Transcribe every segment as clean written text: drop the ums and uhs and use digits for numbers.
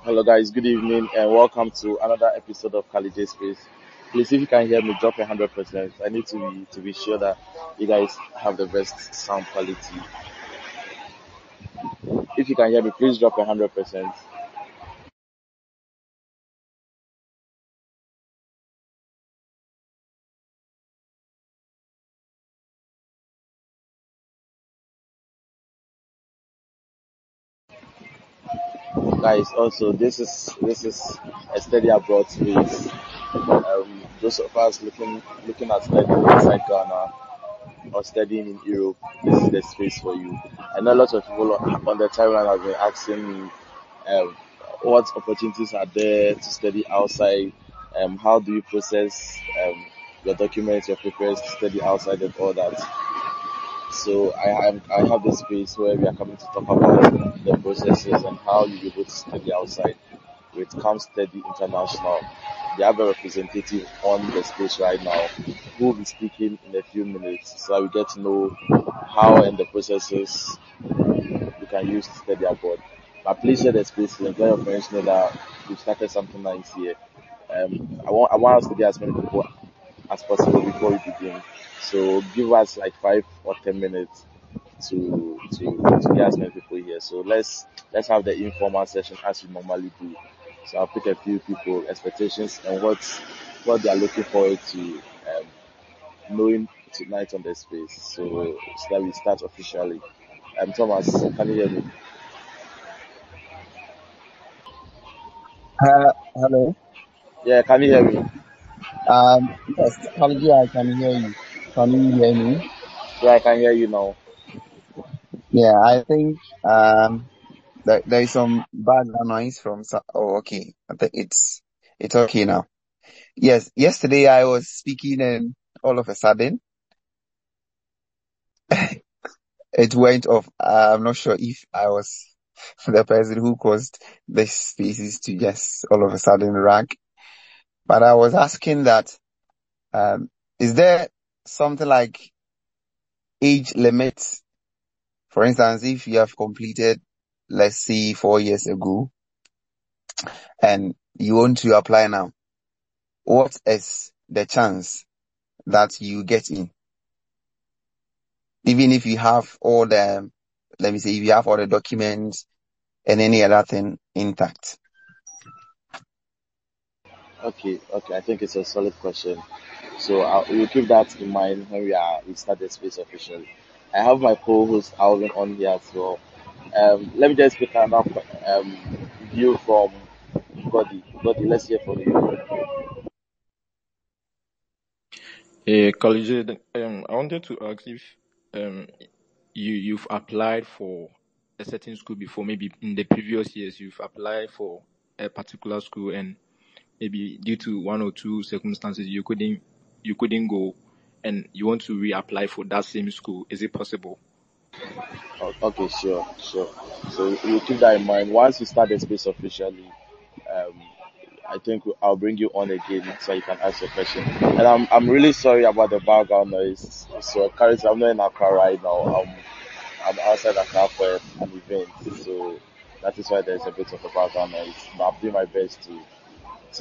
Hello, guys. Good evening, and welcome to another episode of Kalyjay Space. Please, if you can hear me, drop 100%. I need to be sure that you guys have the best sound quality. If you can hear me, please drop 100%. Guys, also this is a study abroad space. Those of us looking at studying inside Ghana or studying in Europe, this is the space for you. I know a lot of people on the timeline have been asking me um, what opportunities are there to study outside, how do you process your documents, your papers to study outside and all that. So I have this space where we are coming to talk about the processes and how you'll be able to study outside with Come Study International. They have a representative on the space right now who will be speaking in a few minutes so that we get to know how and the processes you can use to study abroad. But please share the space link. Let your friends know that we've started something nice here. I want us to get as many people as possible before we begin. So give us like 5 or 10 minutes to get as many people here. So let's have the informal session as we normally do. So I'll pick a few people, expectations, and what they are looking forward to knowing tonight on the space. So that we start officially. Thomas, can you hear me? Hello. Yeah, can you hear me? Yes, Kalyjay, I can hear you. Can you hear me? Yeah, I can hear you now. Yeah, I think there is some background noise from. Oh, okay. I think it's okay now. Yes, yesterday I was speaking and all of a sudden it went off. I'm not sure if I was the person who caused the species to just all of a sudden rank, but I was asking that is there something like age limit? For instance, if you have completed, let's say 4 years ago, and you want to apply now, what is the chance that you get in? Even if you have all the, let me say, if you have all the documents and any other thing intact. Okay. I think it's a solid question. So we'll keep that in mind when we start the space officially. I have my co-host Alvin on here as well. Let me just pick another view from Goddy. Goddy, let's hear from you. Kalyjay, I wanted to ask if um, you've applied for a certain school before, maybe in the previous years you've applied for a particular school and maybe due to one or two circumstances you couldn't go and you want to reapply for that same school. Is it possible? Okay, sure. So we'll keep that in mind. Once we start the space officially, um, I think I'll bring you on again so you can ask your question. And I'm really sorry about the background noise. So currently I'm not in Accra right now. I'm outside Accra for an event, so that is why there's a bit of a background noise. But I'll do my best to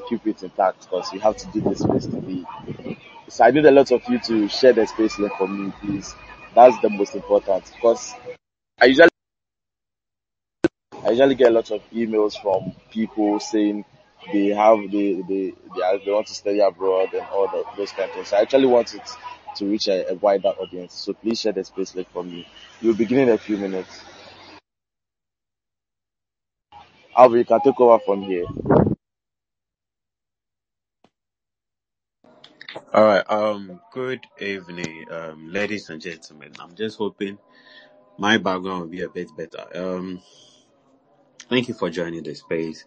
keep it intact because we have to do this space to be. So I need a lot of you to share the space link for me, please. That's the most important because I usually I usually get a lot of emails from people saying they want to study abroad and all those kind of things. So I actually want it to reach a wider audience. So please share the space link for me. We'll begin in a few minutes. Alvin, you can take over from here. All right. Good evening, ladies and gentlemen. I'm just hoping my background will be a bit better. Thank you for joining the space.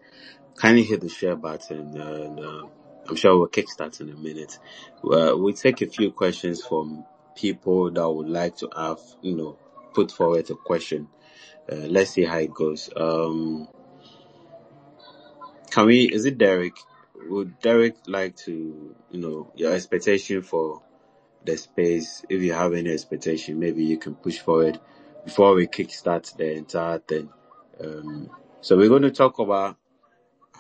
Kindly hit the share button, and I'm sure we'll kickstart in a minute. We'll take a few questions from people that would like to have, put forward a question. Let's see how it goes. Can we? Is it Derek? Would Derek like to, your expectation for the space? If you have any expectation, maybe you can push forward before we kickstart the entire thing. So we're going to talk about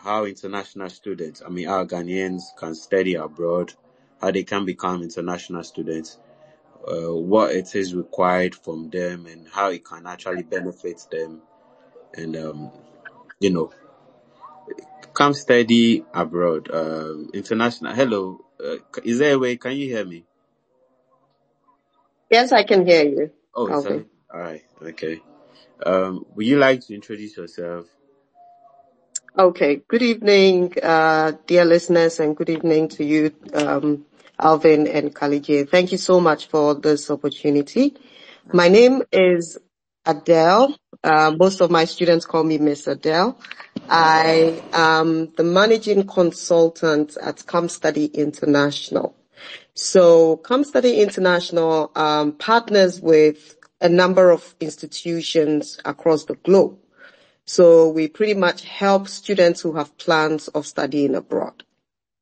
how international students, I mean, how Ghanaians can study abroad, how they can become international students, what it is required from them, and how it can actually benefit them, and you know, come study abroad, international. Hello, is there a way? Can you hear me? Yes, I can hear you, Oh, it's Alvin. all right. Okay. Would you like to introduce yourself? Okay. Good evening, dear listeners, and good evening to you, Alvin and Kalyjay. Thank you so much for this opportunity. My name is Adele. Most of my students call me Miss Adel. I am the managing consultant at Come Study International. So Come Study International partners with a number of institutions across the globe. So we pretty much help students who have plans of studying abroad.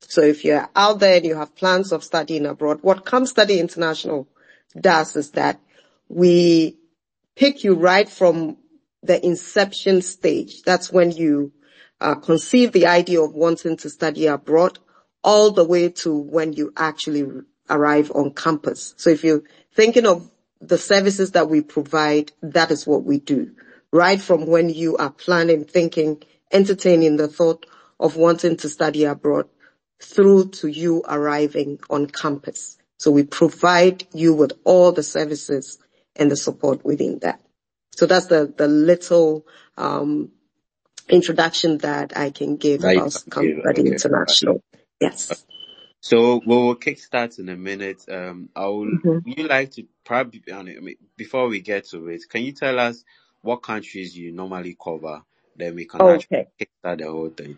So if you're out there and you have plans of studying abroad, what Come Study International does is that we pick you right from the inception stage. That's when you conceive the idea of wanting to study abroad, all the way to when you actually arrive on campus. So if you're thinking of the services that we provide, that is what we do. Right from when you are planning, thinking, entertaining the thought of wanting to study abroad, through to you arriving on campus. So we provide you with all the services and the support within that. So that's the little introduction that I can give That you about can Come give. Study Okay. International. Yes. So we'll kickstart in a minute. Mhm. Would you like to probably, I mean, before we get to it, can you tell us what countries you normally cover? Then we can actually Okay. kickstart the whole thing.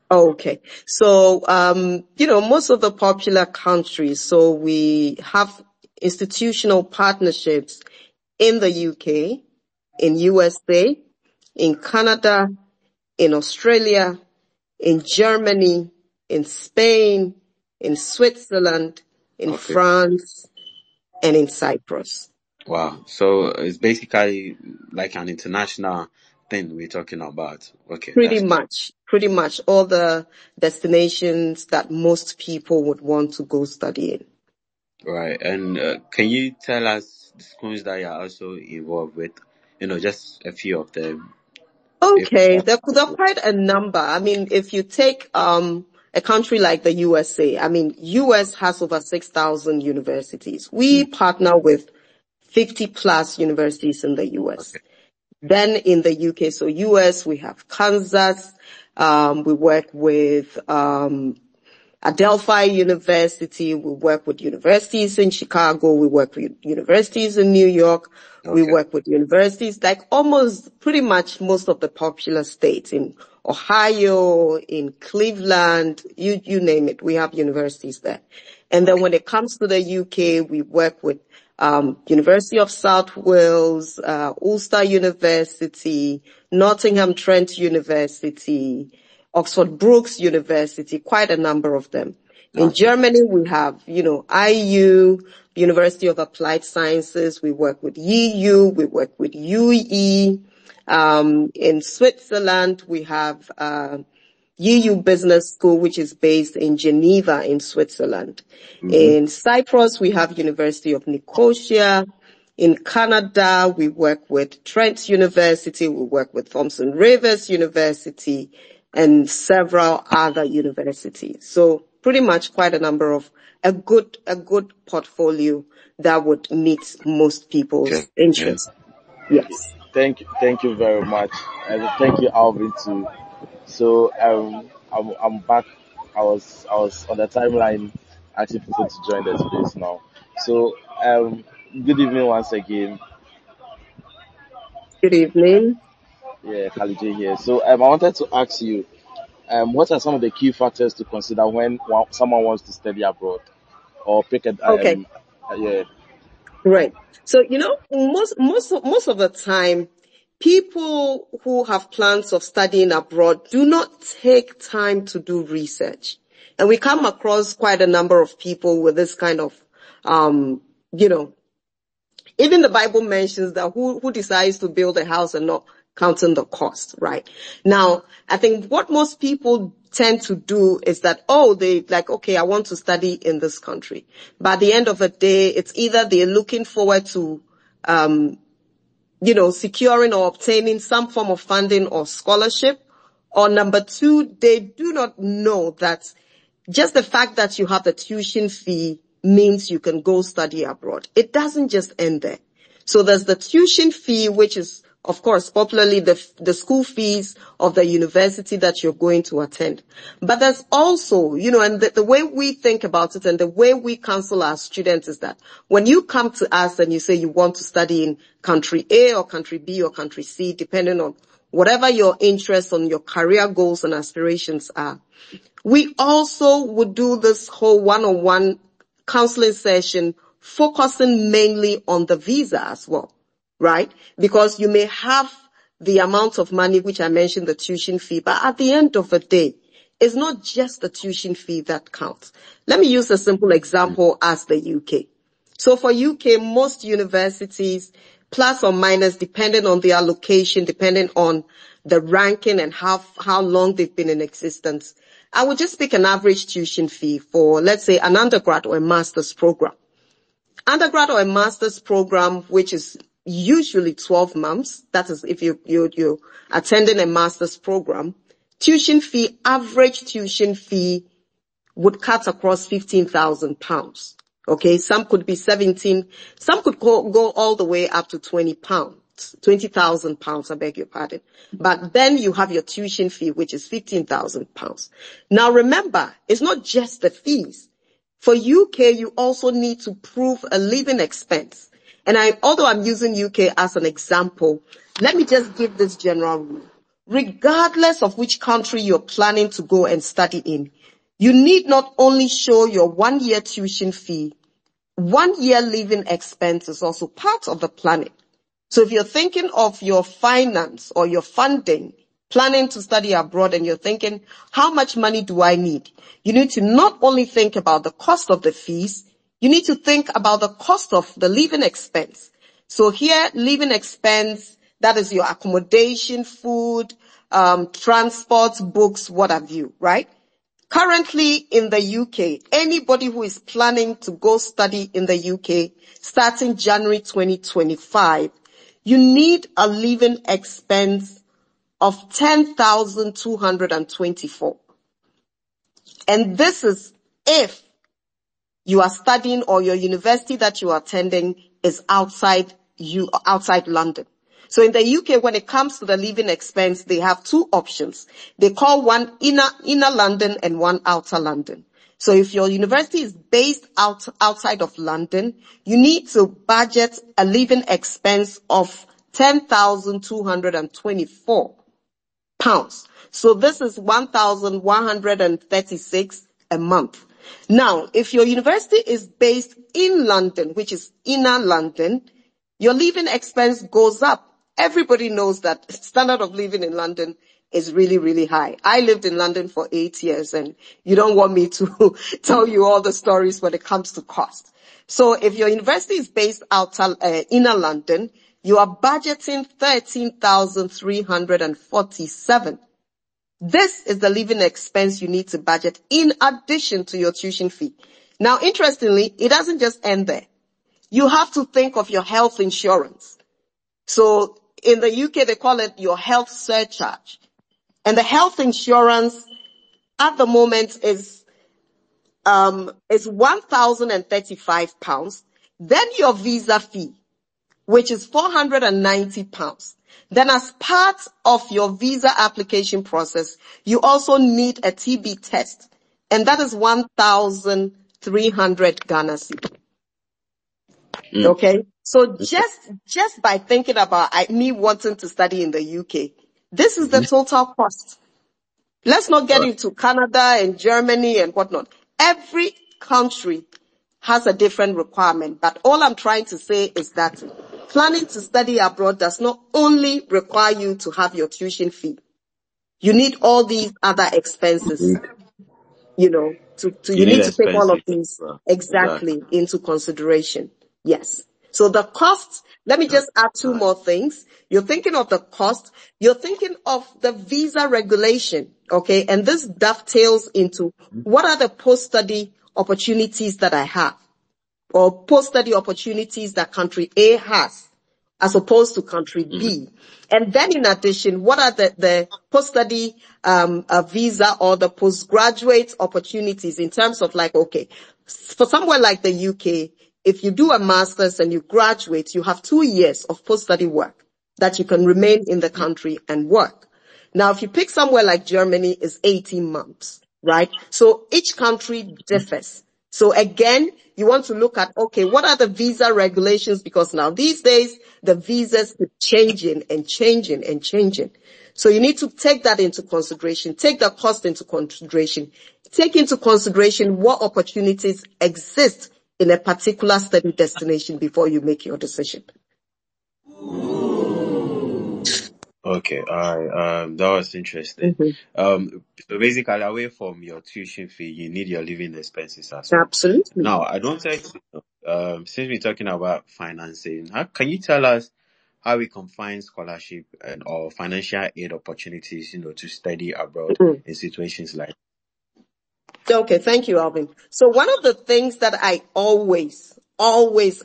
Okay. So, most of the popular countries, so we have institutional partnerships in the UK, in USA, in Canada, in Australia, in Germany, in Spain, in Switzerland, in Okay. France, and in Cyprus. Wow. So it's basically like an international thing we're talking about. Okay. Pretty much all the destinations that most people would want to go study in. Right. And can you tell us the schools that you're also involved with? Just a few of them. If Okay, that's there are possible. quite a number. I mean, if you take a country like the USA, I mean, US has over 6,000 universities. We Mm, partner with 50 plus universities in the US. okay. Then in the UK, so US, we have Kansas. We work with Adelphi University. We work with universities in Chicago. We work with universities in New York. We Okay. work with universities like almost pretty much most of the popular states in Ohio, in Cleveland, you name it. We have universities there. And then Okay. when it comes to the UK, we work with University of South Wales, Ulster University, Nottingham Trent University, Oxford Brookes University, quite a number of them. In Okay. Germany, we have, IU, University of Applied Sciences. We work with EU. We work with UE. In Switzerland, we have, EU Business School, which is based in Geneva in Switzerland. Mm-hmm. In Cyprus, we have University of Nicosia. In Canada, we work with Trent University, we work with Thomson Rivers University, and several other universities. So pretty much quite a number of a good portfolio that would meet most Yeah. people's Yeah. interest. Yes. Thank you very much, and thank you, Alvin, too. So I'm back. I was on the timeline asking people to join the space now. So good evening once again. Good evening. Yeah, Kalyjay here. So I wanted to ask you, what are some of the key factors to consider when someone wants to study abroad or pick a Okay. yeah. Right. So, most of the time, people who have plans of studying abroad do not take time to do research. And we come across quite a number of people with this kind of, you know, even the Bible mentions that who decides to build a house and not counting the cost, right? Now, I think what most people tend to do is that, they like, okay, I want to study in this country. But at the end of the day, it's either they're looking forward to, securing or obtaining some form of funding or scholarship, or number two, they do not know that just the fact that you have the tuition fee means you can go study abroad. It doesn't just end there. So there's the tuition fee, which is, of course, popularly the school fees of the university that you're going to attend. But there's also, and the way we think about it and the way we counsel our students is that when you come to us and you say you want to study in country A or country B or country C, depending on whatever your interests and your career goals and aspirations are, we also would do this whole one-on-one counseling session focusing mainly on the visa as well, right? Because you may have the amount of money, which I mentioned, the tuition fee, but at the end of the day, it's not just the tuition fee that counts. Let me use a simple example as the UK. So for UK, most universities, plus or minus, depending on their location, depending on the ranking and how long they've been in existence, I would just pick an average tuition fee for, let's say, an undergrad or a master's program. Undergrad or a master's program, which is usually 12 months, that is if you're attending a master's program, average tuition fee would cut across £15,000. Okay, some could be 17, some could go all the way up to £20,000, I beg your pardon. But then you have your tuition fee, which is £15,000. Now remember, it's not just the fees. For UK, you also need to prove a living expense. And although I'm using UK as an example, let me just give this general rule. Regardless of which country you're planning to go and study in, you need not only show your 1 year tuition fee, 1 year living expense is also part of the planning. So if you're thinking of your finance or your funding, planning to study abroad, and you're thinking, how much money do I need? You need to not only think about the cost of the fees, you need to think about the cost of the living expense. So here, living expense, that is your accommodation, food, transport, books, what have you, right? Currently in the UK, anybody who is planning to go study in the UK starting January 2025, you need a living expense of 10,224. And this is if you are studying or your university that you are attending is outside London. So in the UK, when it comes to the living expense, they have two options. They call one inner London and one outer London. So if your university is based outside of London, you need to budget a living expense of £10,224. So this is 1,136 a month. Now, if your university is based in London, which is inner London, your living expense goes up. Everybody knows that standard of living in London is really, really high. I lived in London for 8 years, and you don't want me to tell you all the stories when it comes to cost. So if your university is based inner London, you are budgeting 13,347. This is the living expense you need to budget in addition to your tuition fee. Now, interestingly, it doesn't just end there. You have to think of your health insurance. So in the UK, they call it your health surcharge. And the health insurance at the moment is £1,035. Then your visa fee, which is £490. Then as part of your visa application process, you also need a TB test. And that is 1,300 Ghana cedi. Okay. So just by thinking about me wanting to study in the UK, this is the total cost. Let's not get into Canada and Germany and whatnot. Every country has a different requirement. But all I'm trying to say is that planning to study abroad does not only require you to have your tuition fee. You need all these other expenses, you need to take all of these exactly into consideration. Yes. So the cost, let me just add two more things. You're thinking of the cost. You're thinking of the visa regulation. Okay. And this dovetails into what are the post-study opportunities that I have, or post-study opportunities that country A has as opposed to country B. And then in addition, what are the post-study visa or the postgraduate opportunities in terms of like, okay, for somewhere like the UK, if you do a master's and you graduate, you have 2 years of post-study work that you can remain in the country and work. Now, if you pick somewhere like Germany, it's 18 months, right? So each country differs. So again, you want to look at, okay, what are the visa regulations? Because now these days, the visas keep changing and changing and changing. So you need to take that into consideration, take the cost into consideration, take into consideration what opportunities exist in a particular study destination before you make your decision. Okay, all right. That was interesting. So basically, away from your tuition fee, you need your living expenses as well. Absolutely. Now, I don't think, since we're talking about financing, can you tell us how we can find scholarship and or financial aid opportunities, to study abroad in situations like? Okay, thank you, Alvin. So one of the things that I always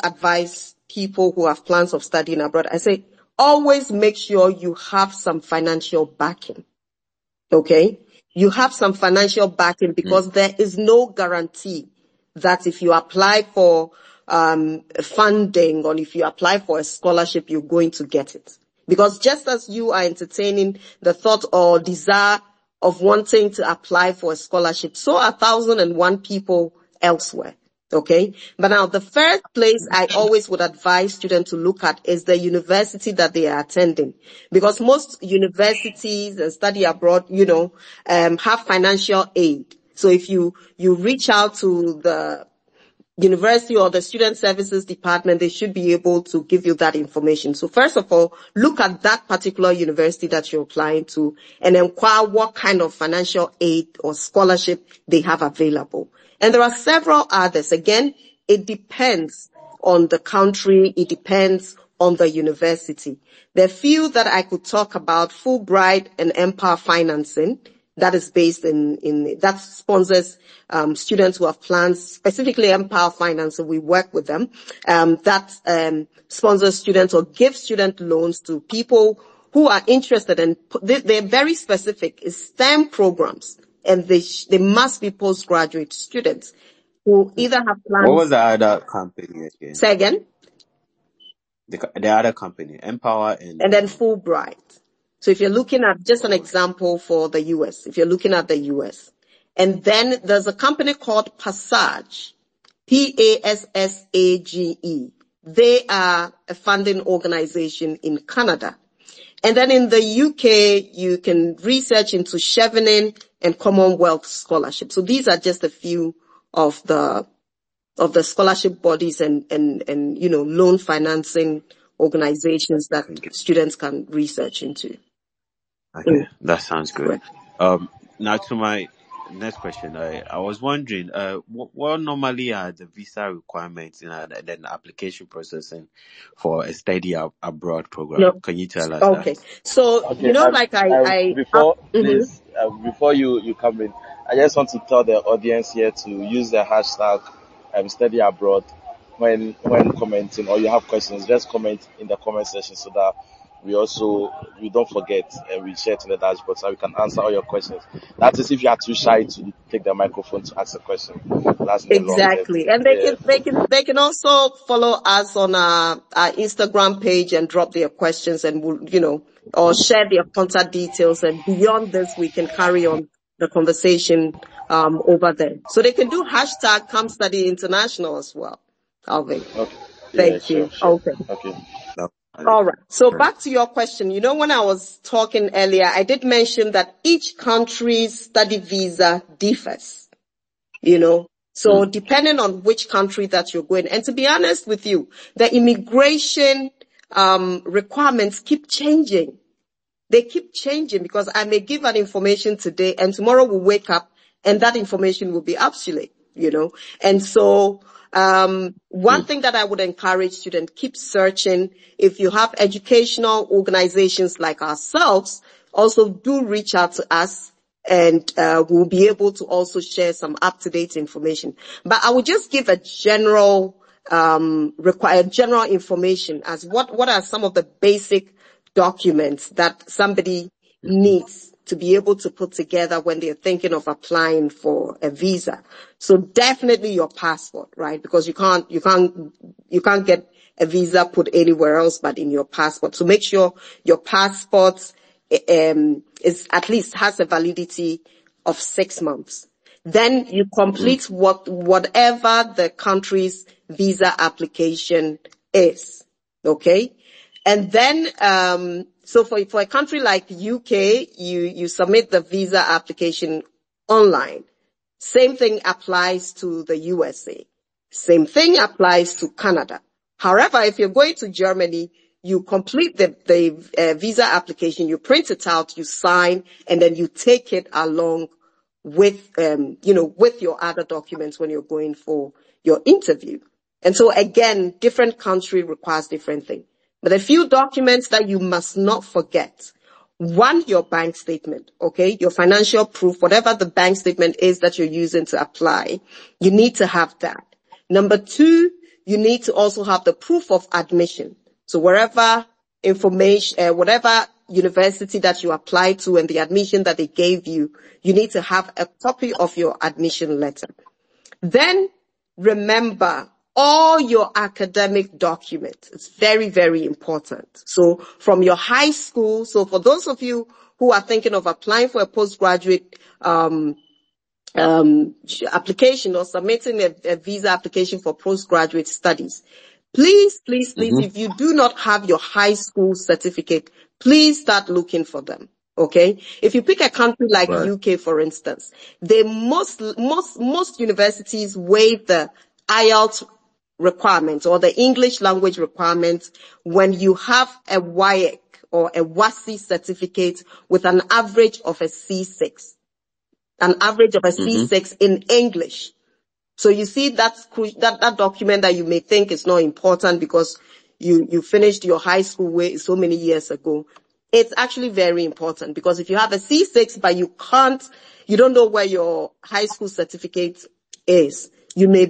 advise people who have plans of studying abroad, I say, always make sure you have some financial backing. Okay? You have some financial backing because there is no guarantee that if you apply for funding or if you apply for a scholarship, you're going to get it. Because just as you are entertaining the thought or desire of wanting to apply for a scholarship, so are 1,001 people elsewhere. Okay. But now the first place I always would advise students to look at is the university that they are attending, because most universities and study abroad, have financial aid. So if you reach out to the university or the student services department, they should be able to give you that information. So first of all, look at that particular university that you're applying to and inquire what kind of financial aid or scholarship they have available. And there are several others. Again, it depends on the country. It depends on the university. There are few that I could talk about: Fulbright and Empower Financing. That is based that sponsors students who have plans, specifically Empower Finance, so we work with them. That sponsors students or gives student loans to people who are interested in. They're very specific. It's STEM programs, and they must be postgraduate students who either have plans. What was the other company again? Say again. The other company, Empower and then Fulbright. So if you're looking at just an example for the US, if you're looking at the US, and then there's a company called Passage, Passage. They are a funding organization in Canada. And then in the UK, you can research into Chevening and Commonwealth Scholarship. So these are just a few of the scholarship bodies and loan financing organizations that students can research into. Okay, that sounds good. Now to my next question, I was wondering, what normally are the visa requirements and then application processing for a study abroad program? No. Can you tell us that? Okay, so before you come in, I just want to tell the audience here to use the hashtag study abroad when commenting, or you have questions, just comment in the comment section so that we don't forget and we share to the dashboard so we can answer all your questions. That is if you are too shy to take the microphone to ask a question. That's exactly. And they can also follow us on our Instagram page and drop their questions, and we'll, or share their contact details, and beyond this we can carry on the conversation over there. So they can do hashtag Come Study International as well. Alvin. Okay. Thank you. Sure. Okay. All right. So back to your question. When I was talking earlier, I did mention that each country's study visa differs, So depending on which country that you're going, and to be honest with you, the immigration requirements keep changing. They keep changing because I may give an information today and tomorrow we'll wake up and that information will be obsolete. And so, one thing that I would encourage students, keep searching. If you have educational organizations like ourselves, also do reach out to us, and we'll be able to also share some up-to-date information. But I will just give a general general information as what are some of the basic documents that somebody needs to be able to put together when they're thinking of applying for a visa. So definitely your passport, right? Because you can't get a visa put anywhere else but in your passport. So make sure your passport is at least has a validity of 6 months. Then you complete whatever the country's visa application is. Okay? And then, so for a country like UK, you submit the visa application online. Same thing applies to the USA. Same thing applies to Canada. However, if you're going to Germany, you complete the visa application, you print it out, you sign, and then you take it along with, with your other documents when you're going for your interview. And so again, different country requires different things. But a few documents that you must not forget. One, your bank statement, okay? Your financial proof, whatever the bank statement is that you're using to apply, you need to have that. Number 2, you need to also have the proof of admission. So wherever information, whatever university that you apply to and the admission that they gave you, you need to have a copy of your admission letter. Then remember all your academic documents. It's very, very important. So from your high school, so for those of you who are thinking of applying for a postgraduate application or submitting a visa application for postgraduate studies, please, if you do not have your high school certificate, please start looking for them. Okay. If you pick a country like UK, for instance, most universities waive the IELTS requirements or the English language requirements when you have a WAEC or a WASI certificate with an average of a C6, C6 in English. So you see that document that you may think is not important because you finished your high school way so many years ago. It's actually very important because if you have a C6 but you don't know where your high school certificate is, you may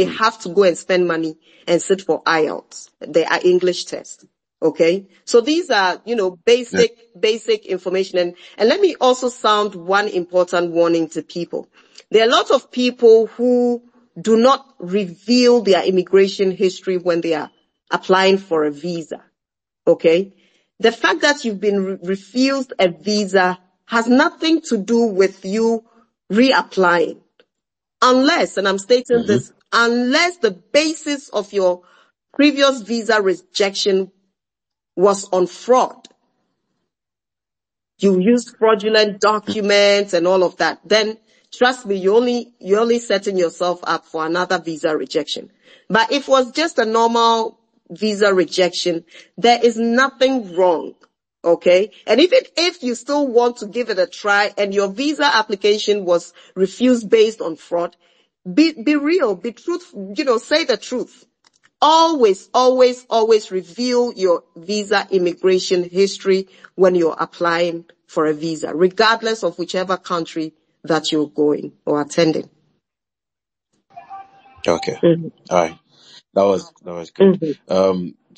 have to go and spend money and sit for IELTS, the English test. Okay. So these are, basic information. And let me also sound one important warning to people. There are a lot of people who do not reveal their immigration history when they are applying for a visa. Okay. The fact that you've been refused a visa has nothing to do with you reapplying. Unless, and I'm stating this, unless the basis of your previous visa rejection was on fraud. You used fraudulent documents and all of that. Then trust me, you're only setting yourself up for another visa rejection. But if it was just a normal visa rejection, there is nothing wrong. Okay. And even if you still want to give it a try and your visa application was refused based on fraud, be real, be truthful, say the truth. Always reveal your visa immigration history when you're applying for a visa, regardless of whichever country that you're going or attending. Okay. All right. That was good.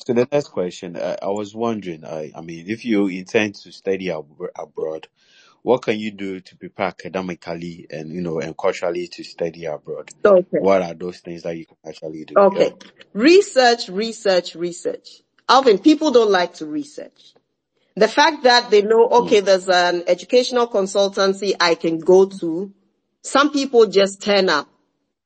So the next question, I was wondering, I mean, if you intend to study abroad, what can you do to prepare academically and, and culturally to study abroad? Okay. What are those things that you can actually do? Okay. Yeah. Research. Alvin, people don't like to research. The fact that they know, okay, there's an educational consultancy I can go to. Some people just turn up.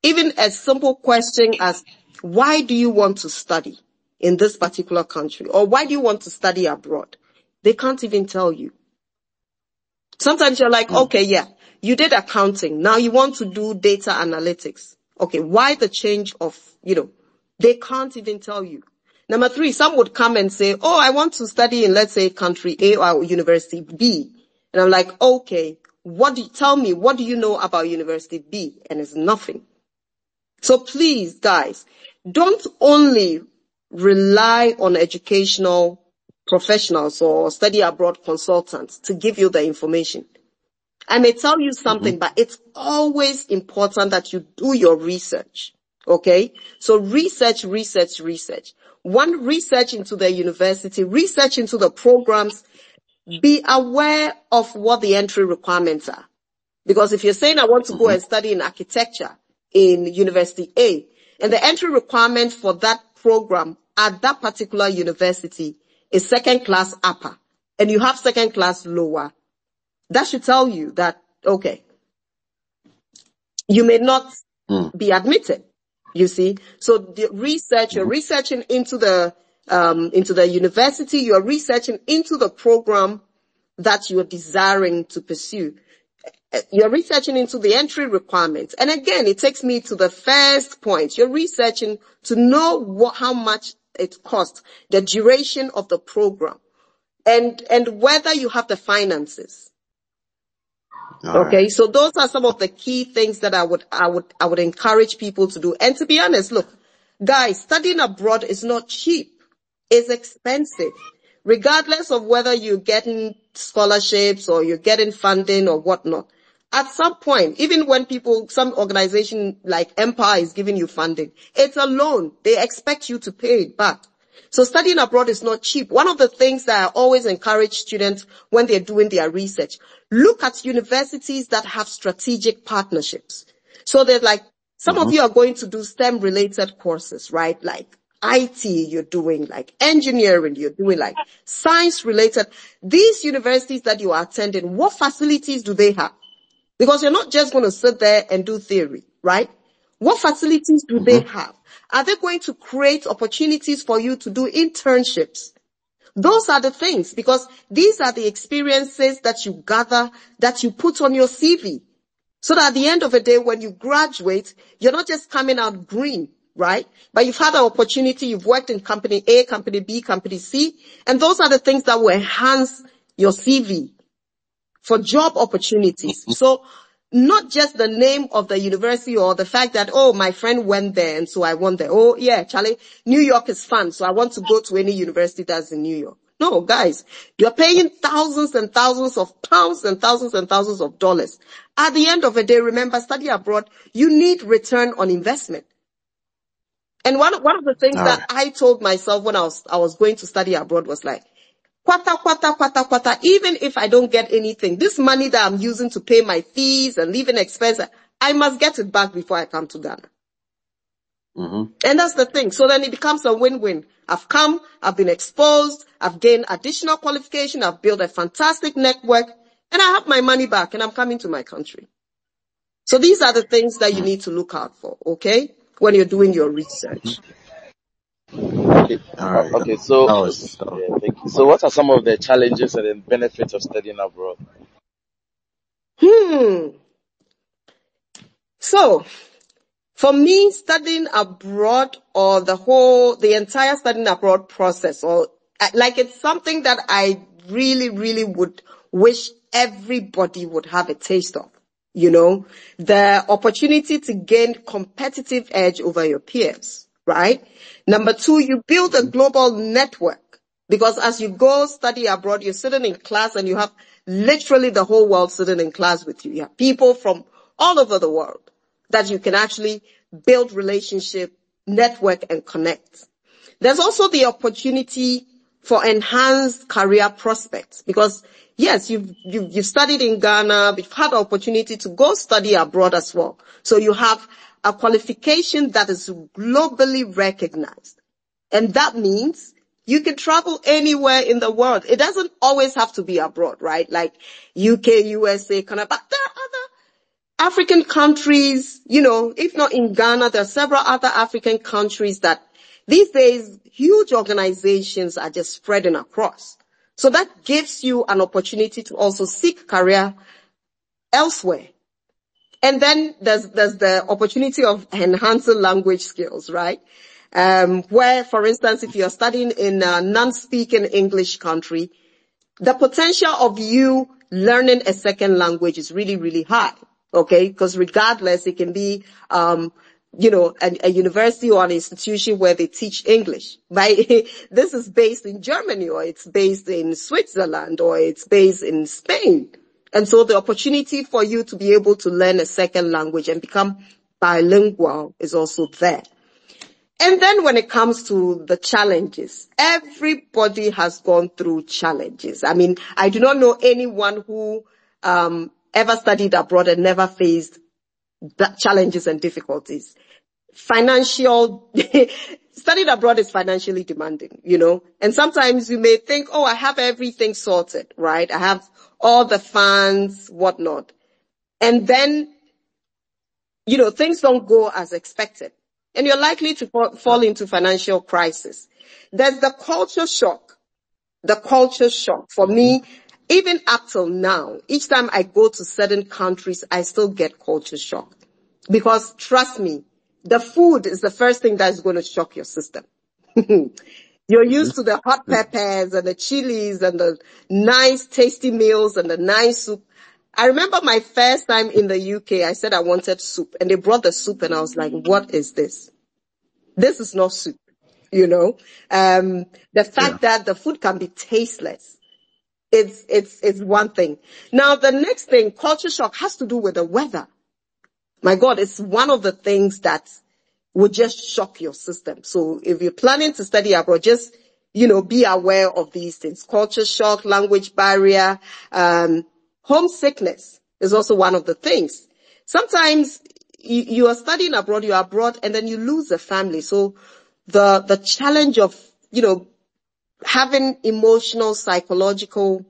Even a simple question as, why do you want to study in this particular country? Or why do you want to study abroad? They can't even tell you. Sometimes you're like, okay, yeah, you did accounting. Now you want to do data analytics. Okay, why the change of, they can't even tell you. Number 3, some would come and say, oh, I want to study in, let's say, country A or university B. And I'm like, okay, tell me, what do you know about University B? And it's nothing. So please, guys, don't only rely on educational professionals or study abroad consultants to give you the information. I may tell you something, but it's always important that you do your research. Okay? So research. One, research into the university, research into the programs, be aware of what the entry requirements are. Because if you're saying I want to go and study in architecture in University A, and the entry requirement for that program at that particular university is second class upper, and you have second class lower, that should tell you that, okay, you may not be admitted, you see. So the research, you're researching into the university, you're researching into the program that you're desiring to pursue. You're researching into the entry requirements. And again, it takes me to the first point. You're researching to know how much it costs, the duration of the program, and whether you have the finances. Okay, so those are some of the key things that I would encourage people to do. And to be honest, look, guys, studying abroad is not cheap. It's expensive. Regardless of whether you're getting scholarships or you're getting funding or whatnot. At some point, even when some organization like Empire is giving you funding, it's a loan. They expect you to pay it back. So studying abroad is not cheap. One of the things that I always encourage students when they're doing their research, look at universities that have strategic partnerships. So there's like, some of you are going to do STEM related courses, right? Like IT you're doing, like engineering you're doing, like science related. These universities that you are attending, what facilities do they have? Because you're not just going to sit there and do theory, right? What facilities do they have? Are they going to create opportunities for you to do internships? Those are the things, because these are the experiences that you gather, that you put on your CV. So that at the end of the day, when you graduate, you're not just coming out green, right? But you've had an opportunity, you've worked in company A, company B, company C, and those are the things that will enhance your CV for job opportunities. So not just the name of the university or the fact that, oh, my friend went there and so I went there. Oh, yeah, Charlie, New York is fun, so I want to go to any university that's in New York. No, guys, you're paying thousands and thousands of pounds and thousands of dollars. At the end of the day, remember, study abroad, you need return on investment. And one of the things that I told myself when I was going to study abroad was like, kwata, even if I don't get anything, this money that I'm using to pay my fees and living expenses, I must get it back before I come to Ghana. And that's the thing. So then it becomes a win-win. I've come, I've been exposed, I've gained additional qualification, I've built a fantastic network, and I have my money back and I'm coming to my country. So these are the things that you need to look out for, okay, when you're doing your research. Okay. Okay. So, thank you. So, what are some of the challenges and the benefits of studying abroad? So, for me, studying abroad, or the entire studying abroad process, or like, it's something that I really, really would wish everybody would have a taste of. You know, the opportunity to gain competitive edge over your peers, right? Number two, you build a global network, because as you go study abroad, you're sitting in class and you have literally the whole world sitting in class with you. You have people from all over the world that you can actually build relationship, network, and connect. There's also the opportunity for enhanced career prospects, because yes, you've studied in Ghana, you've had the opportunity to go study abroad as well. So you have a qualification that is globally recognized. And that means you can travel anywhere in the world. It doesn't always have to be abroad, right? Like UK, USA, Canada, but there are other African countries, you know, if not in Ghana, there are several other African countries that these days huge organizations are just spreading across. So that gives you an opportunity to also seek career elsewhere. And then there's the opportunity of enhancing language skills, right? Where, for instance, if you're studying in a non-speaking English country, the potential of you learning a second language is really, really high. Okay. Because regardless, it can be, a university or an institution where they teach English, right? This is based in Germany, or it's based in Switzerland, or it's based in Spain. And so the opportunity for you to be able to learn a second language and become bilingual is also there. And then when it comes to the challenges, everybody has gone through challenges. I mean, I do not know anyone who ever studied abroad and never faced challenges and difficulties. Studying abroad is financially demanding, and sometimes you may think, oh, I have everything sorted, right? I have all the funds, whatnot. And then, things don't go as expected. And you're likely to fall into financial crisis. There's the culture shock. The culture shock. For me, even up till now, each time I go to certain countries, I still get culture shock. Because trust me, the food is the first thing that's going to shock your system. You're used to the hot peppers and the chilies and the nice tasty meals and the nice soup. I remember my first time in the UK, I said I wanted soup, and they brought the soup and I was like, what is this? This is not soup, The fact that the food can be tasteless, it's one thing. Now, the next thing, culture shock, has to do with the weather. My God, it's one of the things that would just shock your system. So if you're planning to study abroad, just, be aware of these things. Culture shock, language barrier, homesickness is also one of the things. Sometimes you are studying abroad, you're abroad, and then you lose a family. So the challenge of, having emotional, psychological,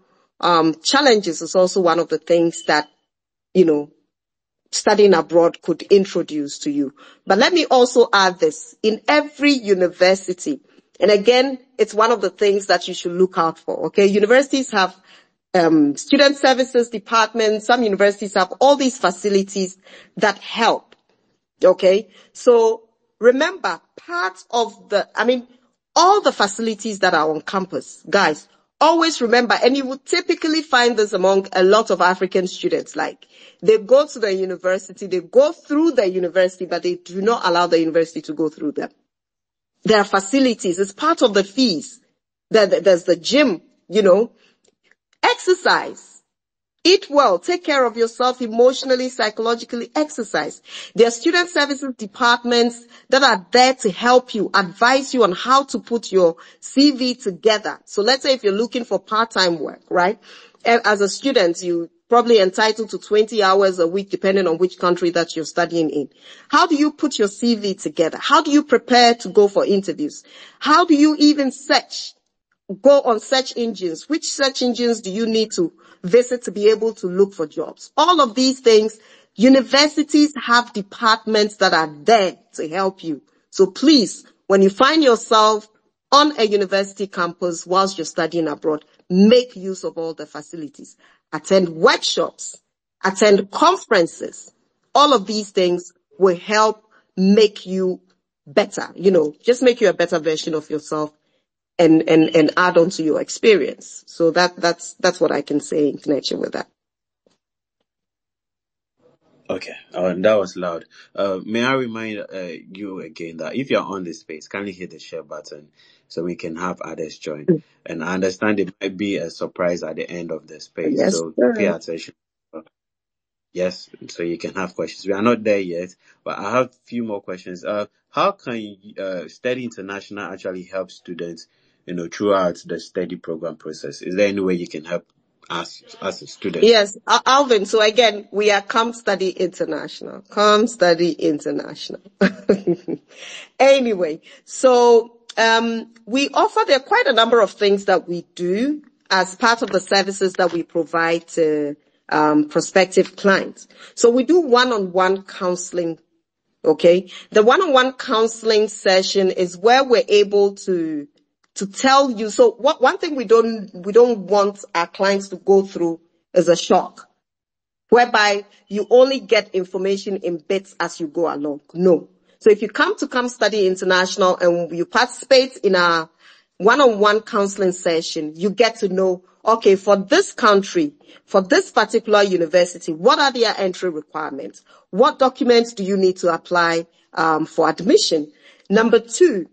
challenges is also one of the things that, studying abroad could introduce to you. But let me also add this. In every university, and again, it's one of the things that you should look out for, okay? Universities have student services departments. Some universities have all these facilities that help, okay? So remember, all the facilities that are on campus, guys, always remember, and you will typically find this among a lot of African students, like they go to the university, they go through the university, but they do not allow the university to go through them. There are facilities, it's part of the fees. There's the gym, exercise. Eat well, take care of yourself emotionally, psychologically, exercise. There are student services departments that are there to help you, advise you on how to put your CV together. So let's say if you're looking for part-time work, right? As a student, you probably entitled to 20 hours a week, depending on which country that you're studying in. How do you put your CV together? How do you prepare to go for interviews? How do you even go on search engines? Which search engines do you need to visit to be able to look for jobs? All of these things, universities have departments that are there to help you. So please, when you find yourself on a university campus whilst you're studying abroad, make use of all the facilities. Attend workshops, attend conferences. All of these things will help make you better, just make you a better version of yourself and add on to your experience. So that's what I can say in connection with that. Okay, that was loud. May I remind you again that if you're on this space, kindly hit the share button so we can have others join. And I understand it might be a surprise at the end of the space, Yes, so sir. pay attention. Yes, so you can have questions. We are not there yet, but I have a few more questions. How can Study International actually help students, throughout the study program process? Is there any way you can help us as a student? Yes, Alvin. So again, we are Come Study International. Come Study International. Anyway, so we offer, there are quite a number of things that we do as part of the services that we provide to prospective clients. So we do one-on-one counseling. Okay, the one-on-one counseling session is where we're able to tell you. So one thing we don't want our clients to go through is a shock, whereby you only get information in bits as you go along. No. So if you come Study International and you participate in our one-on-one counseling session, you get to know, okay, for this country, for this particular university, what are their entry requirements? What documents do you need to apply for admission? Number 2,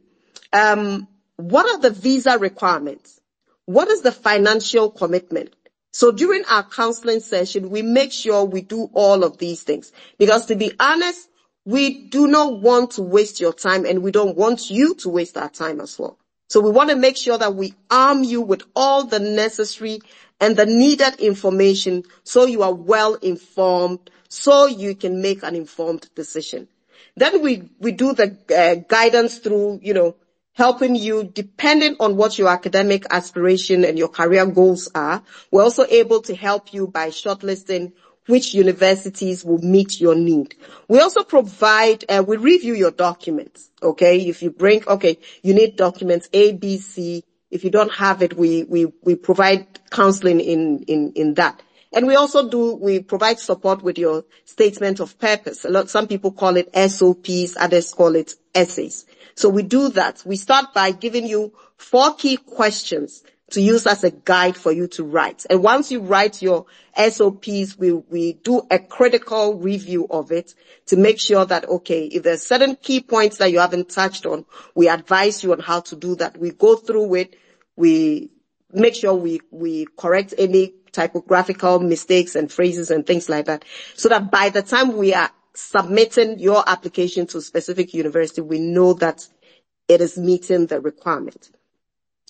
what are the visa requirements? What is the financial commitment? So during our counseling session, we make sure we do all of these things. Because to be honest, we do not want to waste your time, and we don't want you to waste our time as well. So we want to make sure that we arm you with all the necessary and the needed information so you are well informed, so you can make an informed decision. Then we do the guidance through, helping you depending on what your academic aspiration and your career goals are. We're also able to help you by shortlisting which universities will meet your need. We also provide, we review your documents, okay? If you bring, you need documents A, B, C. If you don't have it, we provide counseling in that. And we provide support with your statement of purpose. Some people call it SOPs, others call it essays. So we do that. We start by giving you 4 key questions to use as a guide for you to write. And once you write your SOPs, we do a critical review of it to make sure that, if there's certain key points that you haven't touched on, we advise you on how to do that. We go through it. We make sure we correct any typographical mistakes and phrases and things like that, so that by the time we are submitting your application to a specific university, we know that it is meeting the requirement.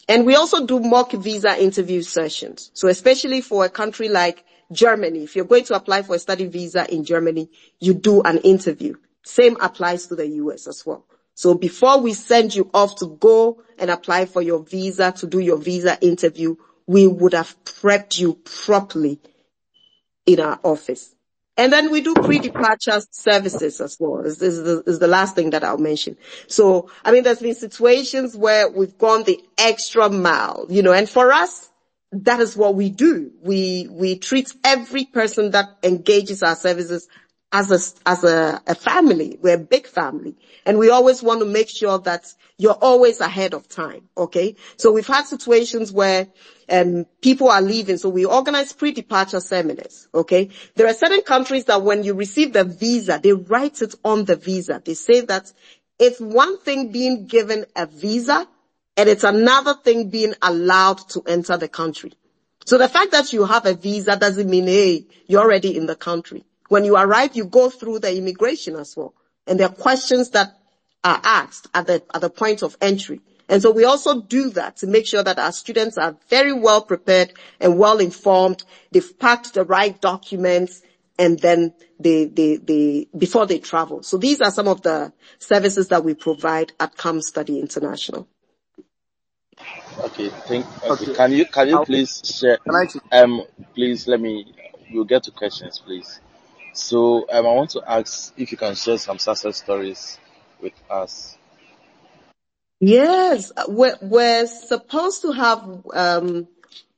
And we also do mock visa interview sessions. So especially for a country like Germany, if you're going to apply for a study visa in Germany, you do an interview. Same applies to the US as well. So before we send you off to go and apply for your visa, to do your visa interview, we would have prepped you properly in our office. And then we do pre-departure services as well. This is the last thing that I'll mention. So, there's been situations where we've gone the extra mile, and for us, that is what we do. We treat every person that engages our services as a family. We're a big family. And we always want to make sure that you're always ahead of time. Okay. So we've had situations where people are leaving. So we organize pre-departure seminars. Okay. There are certain countries that when you receive the visa, they write it on the visa. They say that it's one thing being given a visa and it's another thing being allowed to enter the country. So the fact that you have a visa doesn't mean, hey, you're already in the country. When you arrive, you go through the immigration as well. And there are questions that are asked at the point of entry. And so we also do that to make sure that our students are very well prepared and well informed. They've packed the right documents, and then before they travel. So these are some of the services that we provide at Come Study International. Okay, Can you please share? Please we'll get to questions, please. So I want to ask if you can share some success stories with us. Yes, we're supposed to have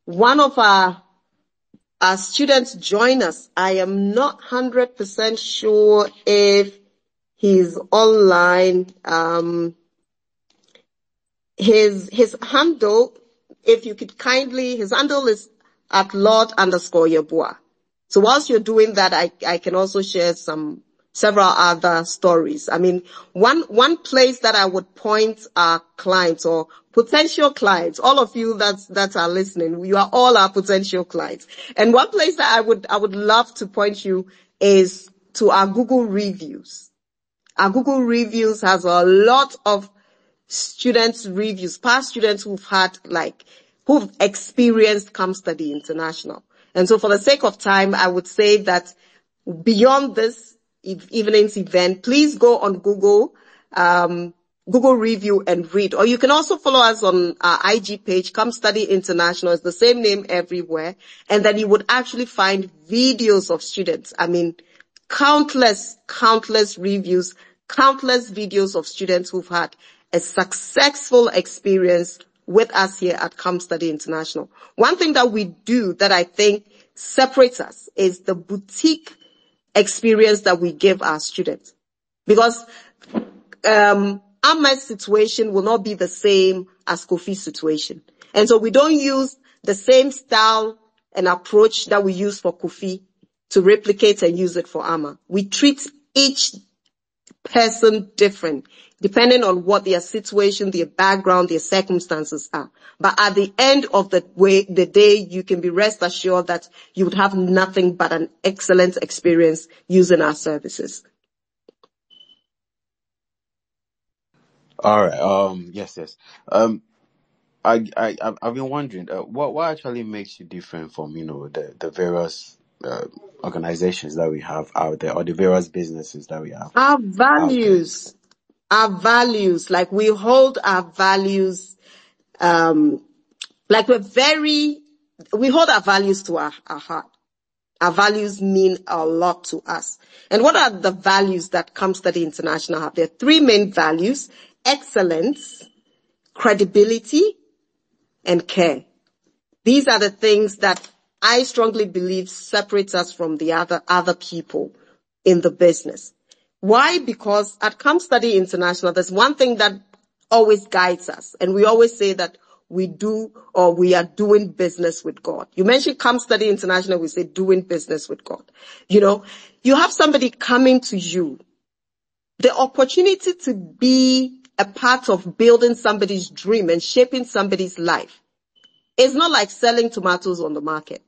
one of our students join us. I am not 100% sure if he's online. His handle, if you could kindly, his handle is at Lord _Yeboah. So whilst you're doing that, I can also share several other stories. One place that I would point our clients or potential clients, all of you that are listening, you are all our potential clients. And one place that I would love to point you is to our Google reviews. Our Google reviews has a lot of students' reviews, past students who've experienced Come Study International. And so for the sake of time, I would say that beyond this evening's event, please go on Google review and read. Or you can also follow us on our IG page, Come Study International. It's the same name everywhere. And then you would actually find videos of students. Countless reviews, countless videos of students who've had a successful experience with us here at Come Study International. One thing that we do that I think separates us is the boutique experience that we give our students. Because Ahmed's situation will not be the same as Kofi's situation. And so we don't use the same style and approach that we use for Kofi to replicate and use it for Amma. We treat each person different, depending on what their situation, their background, their circumstances are. But at the end of the day, you can be rest assured that you would have nothing but an excellent experience using our services. All right. Yes. I've been wondering, what actually makes you different from, the various organizations that we have out there, or the various businesses that we have Our out there? values, like we hold our values, like we hold our values to our heart. Our values mean a lot to us. And what are the values that Come Study International have? There are three main values: excellence, credibility, and care. These are the things that I strongly believe separates us from the other people in the business. Why? Because at Come Study International, there's one thing that always guides us, and we always say that we are doing business with God. You mentioned Come Study International, we say doing business with God. You have somebody coming to you, the opportunity to be a part of building somebody's dream and shaping somebody's life. It's not like selling tomatoes on the market.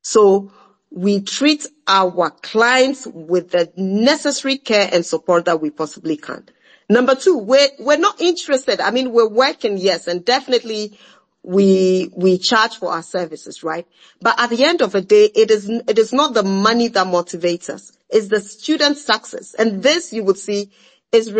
So we treat our clients with the necessary care and support that we possibly can. Number two, we're not interested. I mean, we're working, yes, and definitely we charge for our services, right? But at the end of the day, it is not the money that motivates us. It's the student success. And this, you would see, is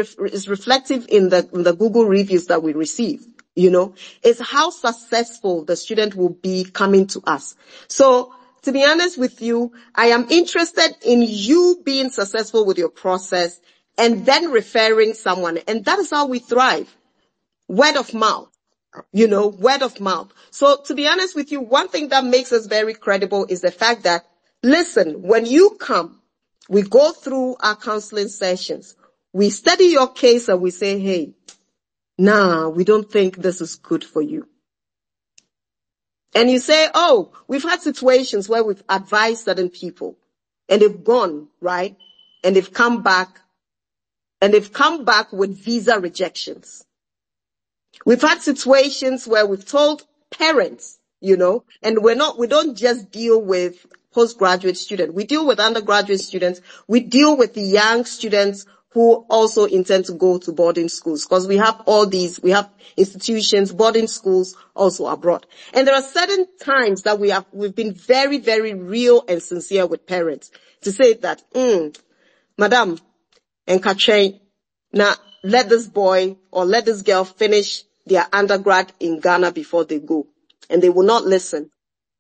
reflective in the Google reviews that we receive. It's how successful the student will be coming to us. So, to be honest with you, I am interested in you being successful with your process and then referring someone. And that is how we thrive. Word of mouth. Word of mouth. So, to be honest with you, one thing that makes us very credible is the fact that, listen, when you come, we go through our counseling sessions. We study your case and we say, hey, we don't think this is good for you. And you say, oh, we've had situations where we've advised certain people and they've gone, right? And they've come back with visa rejections. We've had situations where we've told parents, and we don't just deal with postgraduate students. We deal with undergraduate students. We deal with the young students who also intend to go to boarding schools, because we have institutions, boarding schools also abroad. And there are certain times that we've been very, very real and sincere with parents to say that, Madam and Kalyjay, now let this boy or let this girl finish their undergrad in Ghana before they go. And they will not listen.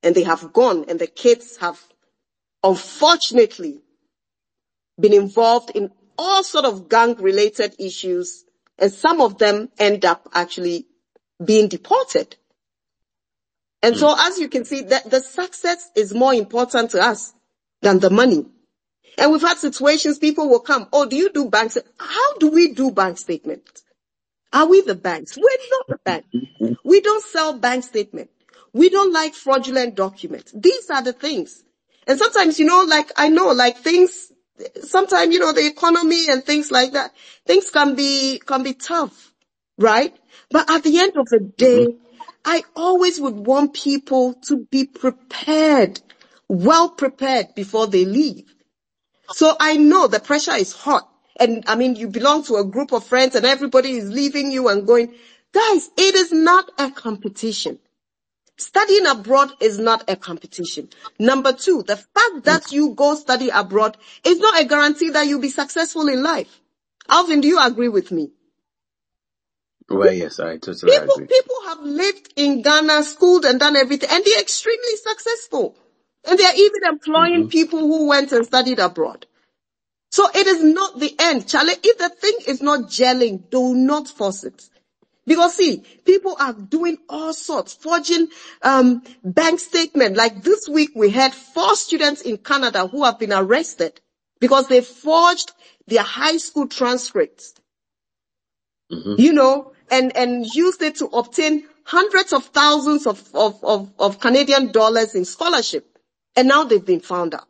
And they have gone, and the kids have unfortunately been involved in all sort of gang-related issues, and some of them end up actually being deported. And so, as you can see, the success is more important to us than the money. And we've had situations, people will come, oh, do you do bank statements? How do we do bank statements? Are we the banks? We're not the bank. We don't sell bank statements. We don't like fraudulent documents. These are the things. And sometimes, things, sometimes, the economy and things like that, things can be tough, right? But at the end of the day, I always would want people to be prepared, well prepared before they leave. So I know the pressure is hot. And I mean, you belong to a group of friends and everybody is leaving you and going. Guys, it is not a competition. Studying abroad is not a competition. Number two, the fact that you go study abroad is not a guarantee that you'll be successful in life. Alvin, do you agree with me? Well, yes, I totally agree. People have lived in Ghana, schooled and done everything, and they're extremely successful. And they're even employing people who went and studied abroad. So it is not the end. Charlie, if the thing is not gelling, do not force it. Because see, people are doing all sorts, forging bank statement. Like this week, we had 4 students in Canada who have been arrested because they forged their high school transcripts, and used it to obtain hundreds of thousands of Canadian dollars in scholarship. And now they've been found out.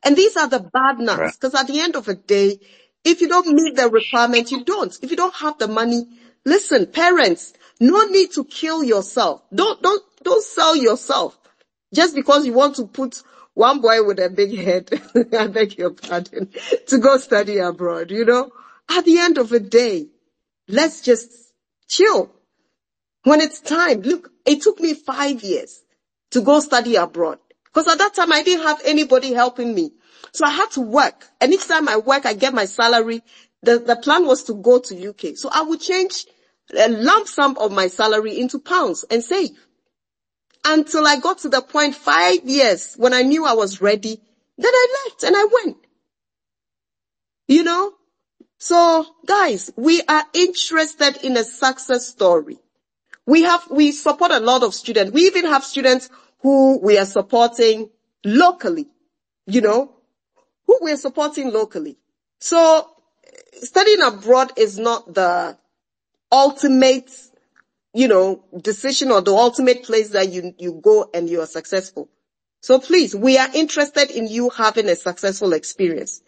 And these are the bad nuts, because at the end of the day, if you don't meet the requirements, you don't. If you don't have the money, listen, parents, no need to kill yourself. Don't sell yourself just because you want to put one boy with a big head, I beg your pardon, to go study abroad, At the end of the day, let's just chill. When it's time, look, it took me 5 years to go study abroad. Because at that time, I didn't have anybody helping me. So I had to work. And each time I work, I get my salary. The plan was to go to UK. So I would change a lump sum of my salary into pounds and save. Until I got to the point 5 years when I knew I was ready, then I left and I went. So guys, we are interested in a success story. We support a lot of students. We even have students who we are supporting locally, who we are supporting locally. So studying abroad is not the ultimate, decision or the ultimate place that you go and you are successful. So please, we are interested in you having a successful experience.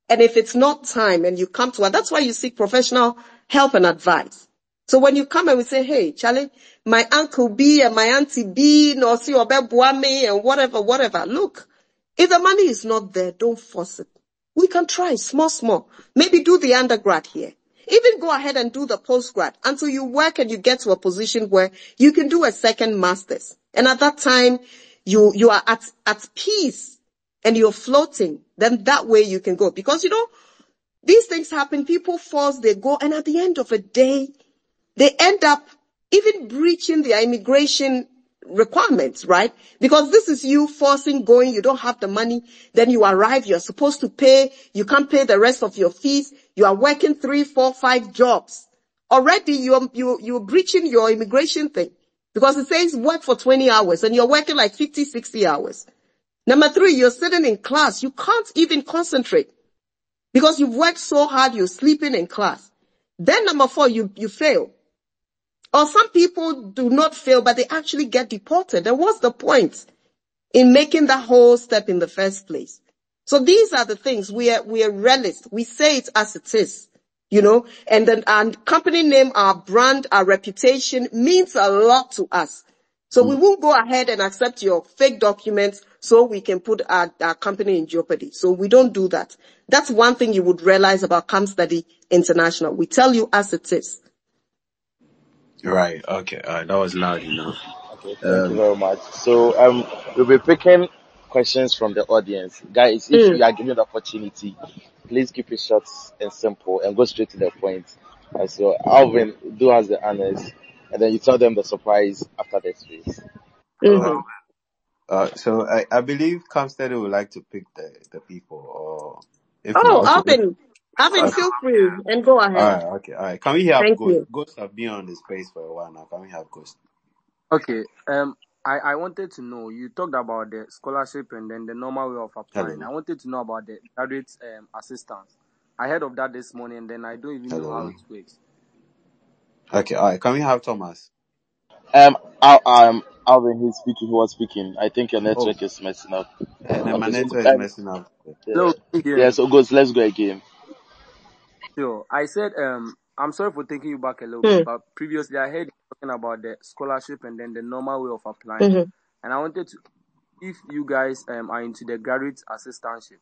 And if it's not time and you come to us, that's why you seek professional help and advice. So when you come and we say, hey, Charlie, my uncle B and my auntie B, no, see, and whatever. Look, if the money is not there, don't force it. We can try small. Maybe do the undergrad here. Even go ahead and do the postgrad until you work and you get to a position where you can do a second master's. And at that time, you are at peace and you're floating. Then that way you can go. Because, these things happen. People force, they go. And at the end of the day, they end up even breaching their immigration requirements, right? Because this is you forcing going, you don't have the money, then you arrive, you're supposed to pay, you can't pay the rest of your fees, you are working 3, 4, 5 jobs. Already you're breaching your immigration thing. Because it says work for 20 hours and you're working like 50, 60 hours. Number 3, you're sitting in class, you can't even concentrate. Because you've worked so hard, you're sleeping in class. Then number 4, you fail. Or some people do not fail, but they actually get deported. And what's the point in making that whole step in the first place? So these are the things. We are realists. We say it as it is, and then our company name, our brand, our reputation means a lot to us. So we won't go ahead and accept your fake documents so we can put our company in jeopardy. So we don't do that. That's one thing you would realize about Come Study International. We tell you as it is. Right. Okay. That was loud enough. Okay, thank you very much. So we'll be picking questions from the audience. Guys, if you are given the opportunity, please keep it short and simple and go straight to the point. So Alvin, do us the honors, and then you tell them the surprise after the space. So I believe Camstead would like to pick the people, or if Oh, not, okay. Alvin, feel free and go ahead. All right. Can we have Thank Ghost? you. Ghost have been on the space for a while now. Can we have Ghost? Okay. I wanted to know, you talked about the scholarship and then the normal way of applying. Hello. I wanted to know about the graduate assistance. I heard of that this morning and then I don't even know how it works. Okay. All right. Can we have Thomas? Alvin, he was speaking. I think your network is messing up. My network is messing up. Hello, so let's go again. Sure. I said, I'm sorry for taking you back a little bit, but previously I heard you talking about the scholarship and then the normal way of applying. And I wanted to, if you guys are into the graduate assistantship.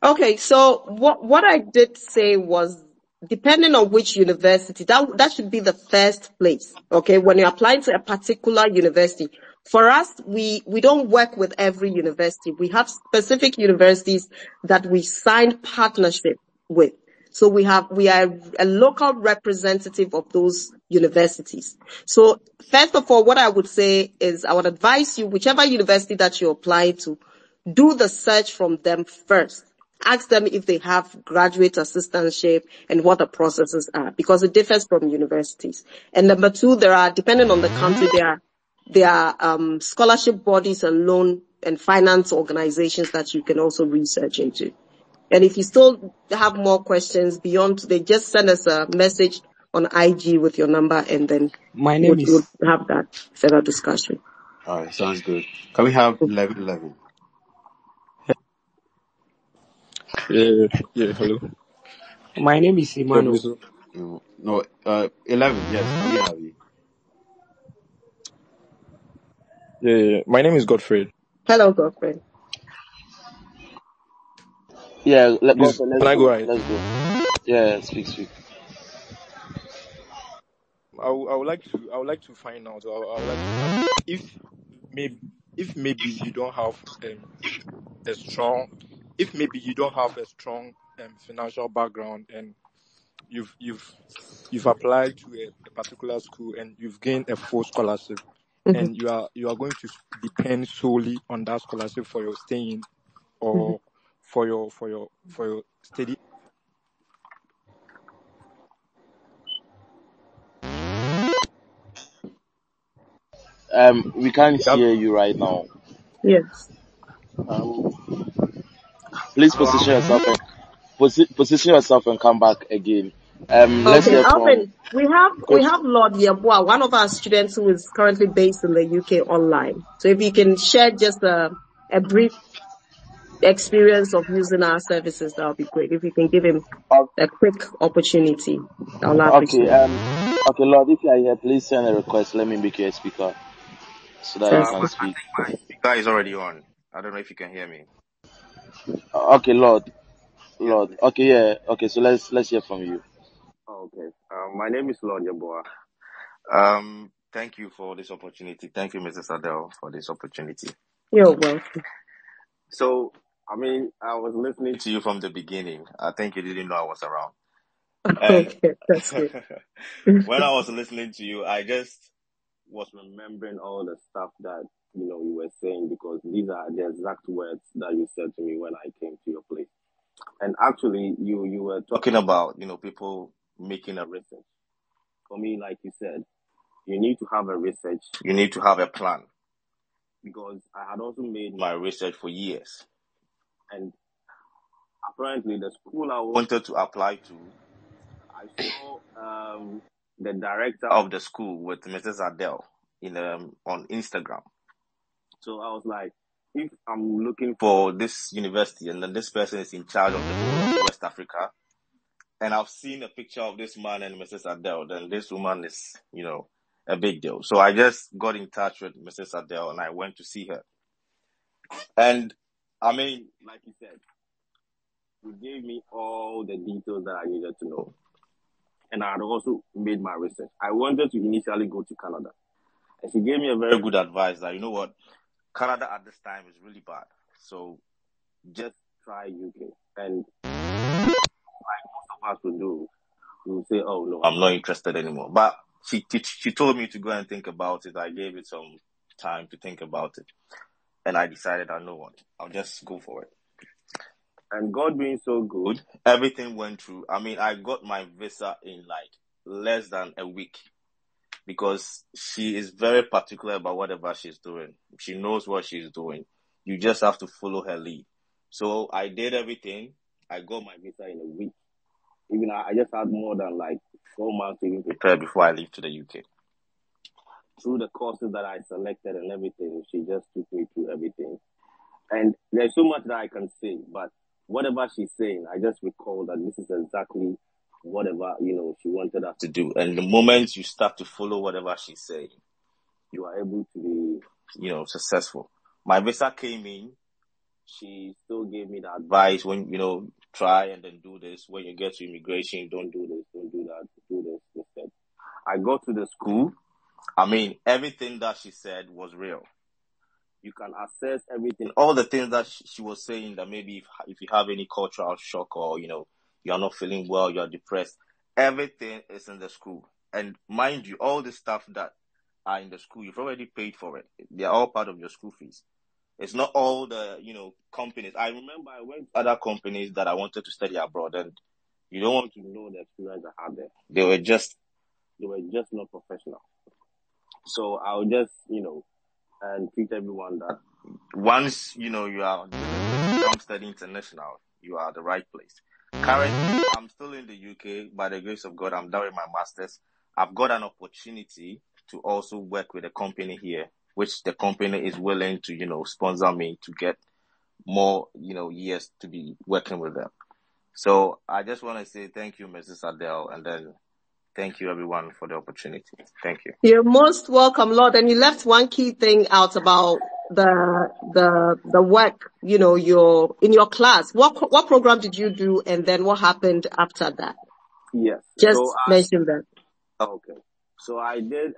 Okay, so what I did say was, depending on which university, that should be the first place. Okay, when you apply to a particular university. For us, we don't work with every university. We have specific universities that we signed partnership with. So we are a local representative of those universities. So first of all, what I would say is I would advise you, whichever university that you apply to, do the search from them first. Ask them if they have graduate assistantship and what the processes are, because it differs from universities. And number 2, depending on the country, there are scholarship bodies and loan and finance organizations that you can also research into. And if you still have more questions beyond today, just send us a message on IG with your number, and then My name we'll is have that further discussion. All right, sounds good. Can we have 11? Yeah, hello. my name is Yeah, Emmanuel. please. No, 11. Yes, can we have you? Yeah. My name is Godfrey. Hello, Godfrey. Yeah, Please, let's can I go go. ahead? Let's go. Yeah, speak. I would like to find out. I would like to ask if maybe you don't have a strong if maybe you don't have a strong financial background, and you've applied to a particular school and you've gained a full scholarship, Mm-hmm. and you are going to depend solely on that scholarship for your staying or for your study. We can't That, hear you right now. Yes. Please position yourself and come back again. Let's Okay, hear from Alvin, we Coach. have Lord Yeboah, one of our students who is currently based in the UK online. So if you can share just a brief experience of using our services, that would be great. If you can give him a quick opportunity, I'll Okay, appreciate okay, Lord, if you are here, please send a request. Let me make you a speaker so that you it. can speak. My speaker is already on. I don't know if you can hear me. Okay, Lord. Yes, please. Okay, yeah. Okay, so let's hear from you. Oh, okay. My name is Lord Yeboah. Thank you for this opportunity. Thank you, Mrs. Adel, for this opportunity. You're welcome. So, I was listening to you from the beginning. I think you didn't know I was around. And Okay, that's good. when I was listening to you, I just was remembering all the stuff that, you were saying, because these are the exact words that you said to me when I came to your place. And actually, you were talking about, people making a research. For me, like you said, you need to have a research. You need to have a plan. Because I had also made my research for years. And apparently the school I wanted to apply to, I saw the director of the school with Mrs. Adel on Instagram. So I was like, if I'm looking for this university and then this person is in charge of the whole of West Africa, and I've seen a picture of this man and Mrs. Adel, then this woman is, a big deal. So I just got in touch with Mrs. Adel and I went to see her. And like you said, you gave me all the details that I needed to know. And I had also made my research. I wanted to initially go to Canada. And she gave me a very good advice that, you know what, Canada at this time is really bad. So just try UK. And like most of us would do, we would say, oh no, I'm not interested anymore. But she told me to go and think about it. I gave it some time to think about it. And I decided, I know what, I'll just go for it. And God being so good, everything went through. I got my visa in like less than a week, because she is very particular about whatever she's doing. She knows what she's doing. You just have to follow her lead. So I did everything. I got my visa in a week. Even I just had more than like 4 months to even prepare before I leave to the UK. Through the courses that I selected and everything, she just took me through everything. And there's so much that I can say, but whatever she's saying, I just recall that this is exactly whatever, she wanted us to do. And the moment you start to follow whatever she's saying, you are able to be, successful. My visa came in. She still gave me the advice when, try and then do this. When you get to immigration, don't do this, don't do that, do this instead. I got to the school. Everything that she said was real. You can assess everything. All the things that she was saying, that maybe if you have any cultural shock or, you're not feeling well, you're depressed, everything is in the school. And mind you, all the stuff that are in the school, you've already paid for it. They are all part of your school fees. It's not all the, companies. I remember I went to other companies that I wanted to study abroad, and you don't want to know the experience I had there. They were just not professional. So I'll just, and teach everyone that once, you are studying international, you are at the right place. Currently, I'm still in the UK. By the grace of God, I'm done with my master's. I've got an opportunity to also work with a company here, which the company is willing to, sponsor me to get more, years to be working with them. So I just want to say thank you, Mrs. Adel, and then thank you everyone for the opportunity. Thank you. You're most welcome, Lord. And you left one key thing out about the work, you're in your class. What program did you do, and then what happened after that? Yes. Just mention that. Okay. So I did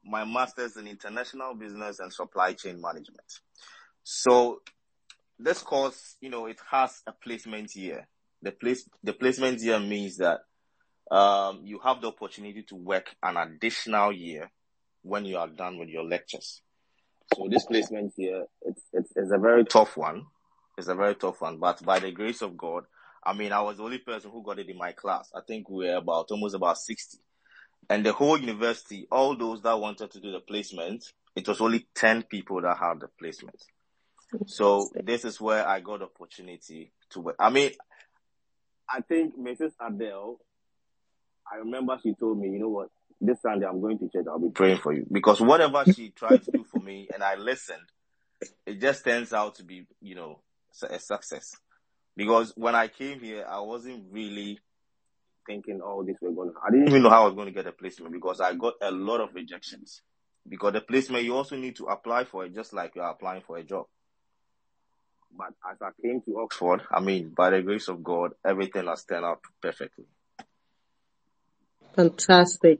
my master's in international business and supply chain management. So this course, it has a placement year. The placement year means that you have the opportunity to work an additional year when you are done with your lectures. So this placement year, it's a very tough one. It's a very tough one, but by the grace of God, I was the only person who got it in my class. I think we were almost about 60. And the whole university, all those that wanted to do the placement, it was only 10 people that had the placement. So this is where I got the opportunity to work. I think Mrs. Adel, I remember she told me, you know what, this Sunday I'm going to church, I'll be praying for you. Because whatever she tried to do for me and I listened, it just turns out to be, a success. Because when I came here, I wasn't really thinking, this was going to, I didn't even know how I was going to get a placement because I got a lot of rejections. Because the placement, you also need to apply for it just like you're applying for a job. But as I came to Oxford, by the grace of God, everything has turned out perfectly. Fantastic.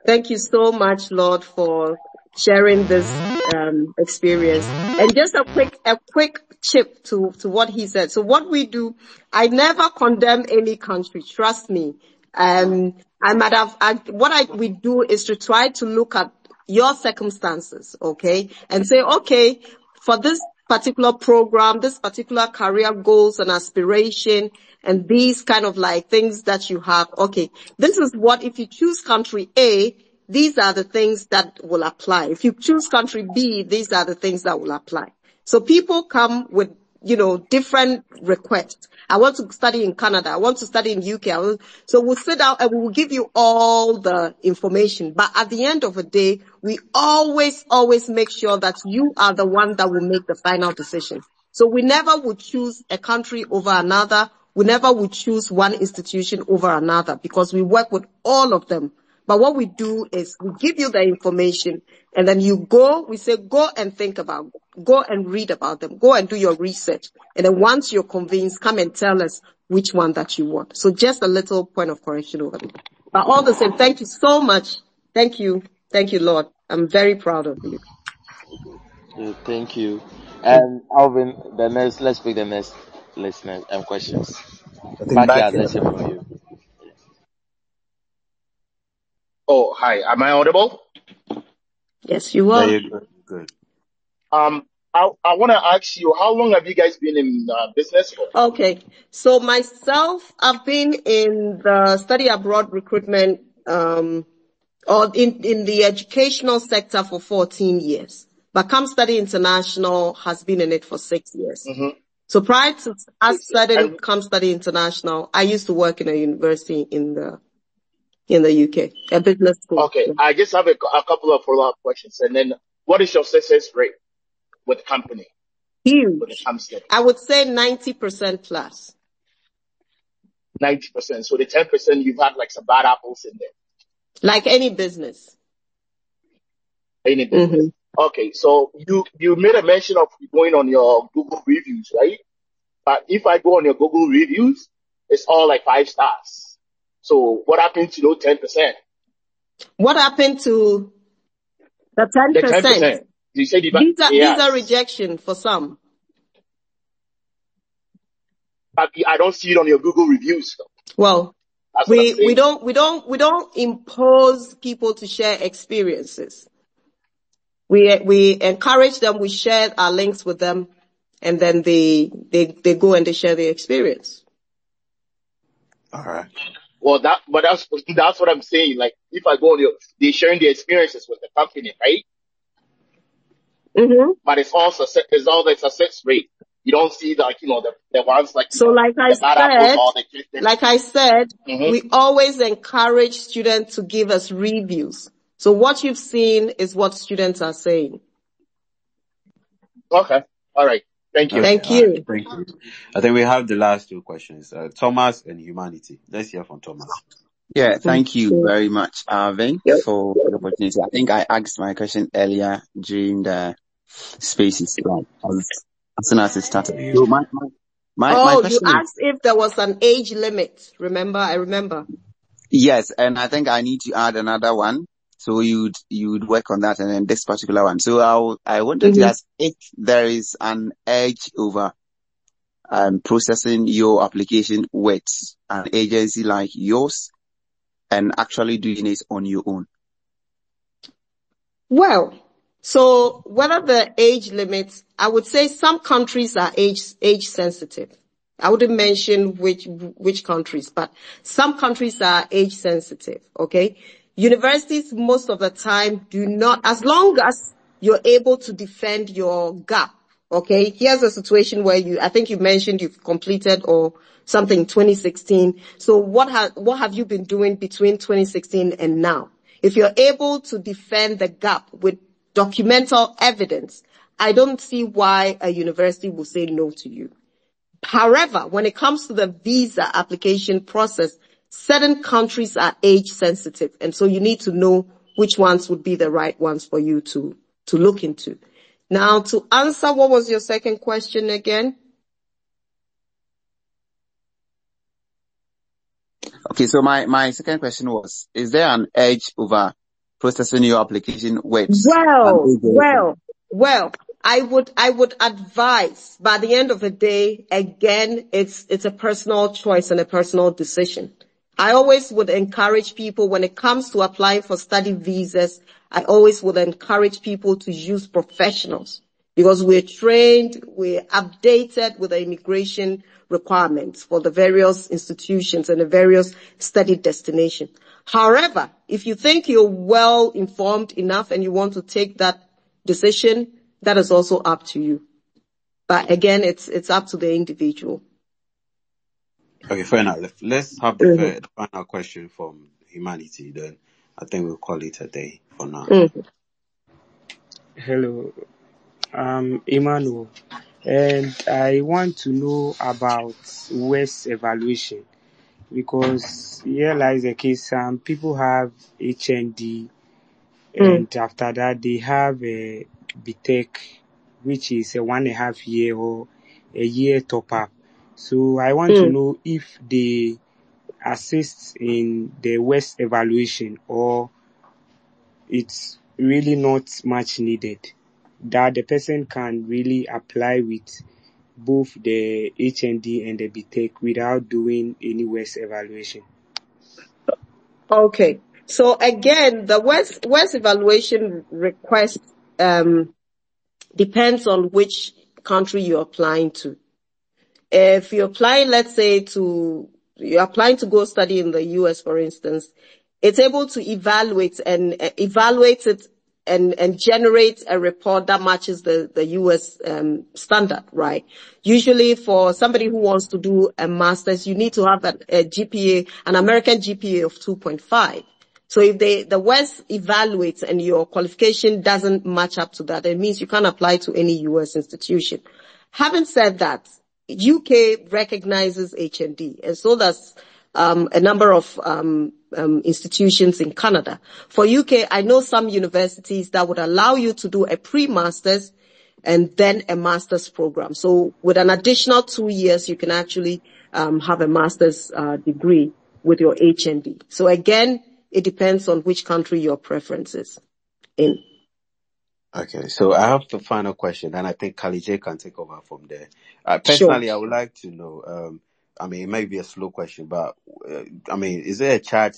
Thank you so much, Lord, for sharing this experience. And just a quick chip to what he said. So what we do, I never condemn any country. Trust me. We do is to try to look at your circumstances, okay, and say, okay, for this particular program, this particular career goals and aspiration, and these kind of like things that you have, okay, this is what, if you choose country A, these are the things that will apply. If you choose country B, these are the things that will apply. So people come with, different requests. I want to study in Canada. I want to study in UK. So we'll sit down and we will give you all the information. But at the end of the day, we always make sure that you are the one that will make the final decision. So we never would choose a country over another. We never would choose one institution over another because we work with all of them. But what we do is we give you the information and then we say, go and think about, go and read about them, go and do your research. And then once you're convinced, come and tell us which one that you want. So just a little point of correction over there. But all the same, thank you so much. Thank you. Thank you, Lord. I'm very proud of you. Thank you. And Alvin, let's pick the next listener and questions. Backyard, let's hear from you. Oh, hi. Am I audible? Yes, you are. Very good. I want to ask you, how long have you guys been in business for? Okay. So myself, I've been in the study abroad recruitment, or in the educational sector for 14 years. But Come Study International has been in it for 6 years. Mm-hmm. So prior to us studying Come Study International, I used to work in a university in the UK, a business school. Okay, yeah. I just have a couple of follow-up questions. And then what is your success rate with the company? Huge. I would say 90% plus. 90%. So the 10%, you've had like some bad apples in there. Like any business. Any business. Mm-hmm. Okay, so you made a mention of going on your Google reviews, right? But if I go on your Google reviews, it's all like 5 stars. So what happened to those 10%? What happened to the 10%? The 10%. You said these are rejection for some. But I don't see it on your Google reviews though. Well, we don't impose people to share experiences. We encourage them, we share our links with them, and then they go and they share their experience. All right. Well, that's what I'm saying. Like, if I go on they're sharing their experiences with the company, right? Mm-hmm. But it's all the success rate. You don't see the ones like, So like I the bad apples or said, Mhm. we always encourage students to give us reviews. So what you've seen is what students are saying. Okay. All right. Thank you. Okay, Thank all right. you. Thank you. I think we have the last two questions. Thomas and humanity. Let's hear from Thomas. Yeah, thank you Mhm. very much, Arvin, Yep. for the opportunity. I think I asked my question earlier during the spaces, like, as soon as it started. So my Oh, you question is, asked if there was an age limit. Remember? I remember. yes, and I think I need to add another one. So you'd work on that, and then this particular one. So I wanted to Mm-hmm. ask if there is an edge over processing your application with an agency like yours and actually doing it on your own. Well, so whether the age limits, I would say some countries are age sensitive. I wouldn't mention which countries, but some countries are age sensitive. Okay. Universities most of the time do not, as long as you're able to defend your gap. Okay. Here's a situation where I think you mentioned you've completed or something in 2016. So what have you been doing between 2016 and now? If you're able to defend the gap with documental evidence, I don't see why a university will say no to you. However, when it comes to the visa application process, certain countries are age sensitive, and so you need to know which ones would be the right ones for you to look into. Now, to answer, what was your second question again? Okay, so my second question was, is there an edge over processing your application with an agency? Well, I would advise, by the end of the day, again, it's a personal choice and a personal decision. I always would encourage people when it comes to applying for study visas, I always would encourage people to use professionals because we're trained, we're updated with the immigration requirements for the various institutions and the various study destinations. However, if you think you're well informed enough and you want to take that decision, that is also up to you. But again, it's up to the individual. Okay, fair enough. Let's have the final question from humanity. Then I think we'll call it a day for now. Hello, Emmanuel, and I want to know about West evaluation because here lies the case. Some people have HND, and after that they have a BTEC, which is a 1.5 year or a year top up. So I want to know if they assist in the West evaluation or it's really not much needed, that the person can really apply with both the HND and the BTEC without doing any West evaluation. Okay. So again, the West evaluation request depends on which country you're applying to. If you're applying, let's say you're applying to go study in the US, for instance, it's able to evaluate it and generate a report that matches the US standard, right? Usually for somebody who wants to do a master's, you need to have a GPA, an American GPA of 2.5. So if the West evaluates and your qualification doesn't match up to that, it means you can't apply to any US institution. Having said that, UK recognizes HND, and so does a number of institutions in Canada. For UK, I know some universities that would allow you to do a pre-master's and then a master's program. So with an additional 2 years, you can actually have a master's degree with your HND. So again, it depends on which country your preference is in. Okay, so I have the final question, and I think Kalyjay can take over from there. Sure. Personally, I would like to know, I mean, it may be a slow question, but I mean, is there a charge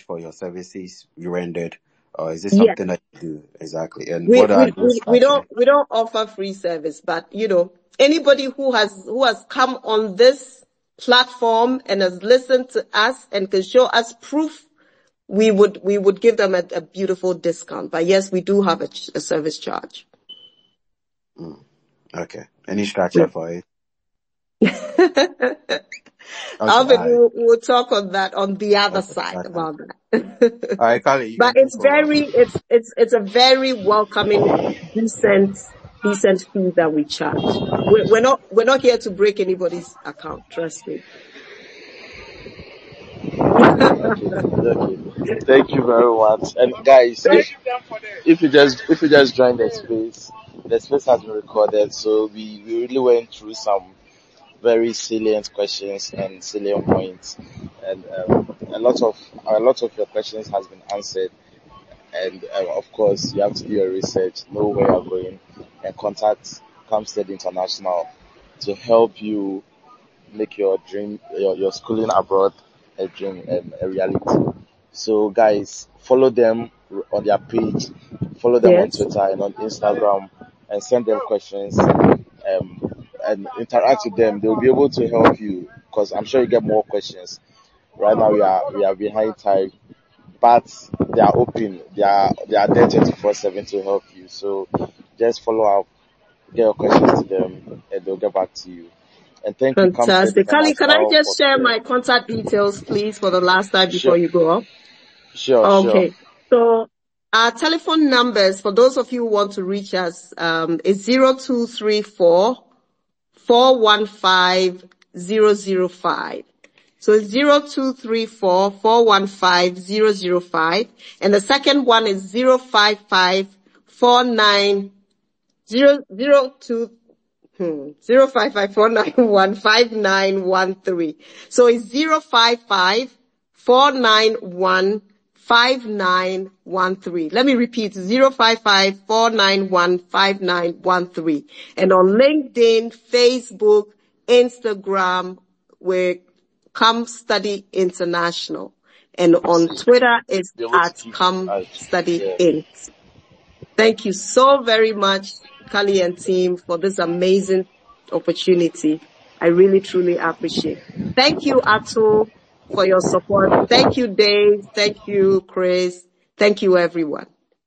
for your services you rendered, or is it Yes. something that you do exactly? And We what are those charges? don't offer free service, but anybody who has come on this platform and has listened to us and can show us proof, we would give them a beautiful discount. But yes, we do have a service charge. Okay. Any structure for it? Alvin, Okay. we'll talk on that on the other Okay. side That's fine. about that. All right, Kali, you But can keep on. it's a very welcoming, decent fee that we charge. We're not here to break anybody's account. Trust me. Okay. Thank you very much. And guys, if you just joined the space has been recorded, so we really went through some very salient questions and salient points, and a lot of your questions has been answered. And of course, you have to do your research, know where you're going, and contact Camstead International to help you make your dream, your schooling abroad a dream, a reality. So guys, follow them on their page, follow them on Yes. Twitter and on Instagram, and send them questions, and interact with them. They'll be able to help you, because I'm sure you get more questions. Right now we are behind time, but they are open. They are there 24/7 to help you. So just follow up, get your questions to them, and they'll get back to you. And thank you, Camstead Fantastic. Kali, can I International, for just share the my contact details, please, for the last time sure, before you go up? sure. Okay. So our telephone numbers, for those of you who want to reach us, is 0234 415 005. So it's 0234 415 005. And the second one is 055 49 002 05549159113. So it's 055-491-5913. Let me repeat, 055-491-5913. And on LinkedIn, Facebook, Instagram, we're Come Study International. And on Twitter, it's Be able to at keep Come Study yeah. Int. Thank you so very much, Kali and team, for this amazing opportunity. I really, truly appreciate it. Thank you, Atul, for your support. Thank you, Dave. Thank you, Chris. Thank you, everyone.